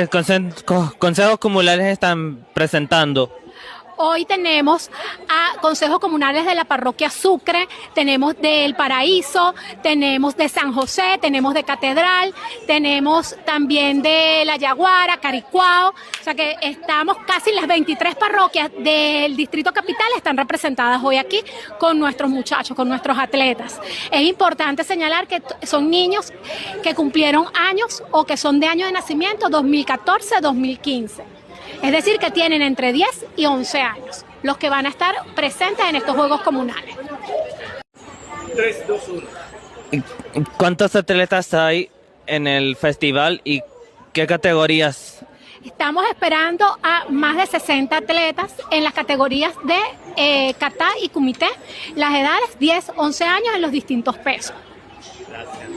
consejos comunales están presentando? Hoy tenemos a consejos comunales de la parroquia Sucre, tenemos del Paraíso, tenemos de San José, tenemos de Catedral, tenemos también de La Yaguara, Caricuao, o sea que estamos casi las 23 parroquias del Distrito Capital están representadas hoy aquí con nuestros muchachos, con nuestros atletas. Es importante señalar que son niños que cumplieron años o que son de año de nacimiento 2014-2015. Es decir, que tienen entre 10 y 11 años, los que van a estar presentes en estos Juegos Comunales. 3, 2, 1. ¿Cuántos atletas hay en el festival y qué categorías? Estamos esperando a más de 60 atletas en las categorías de kata y kumité, las edades 10, 11 años en los distintos pesos. Gracias.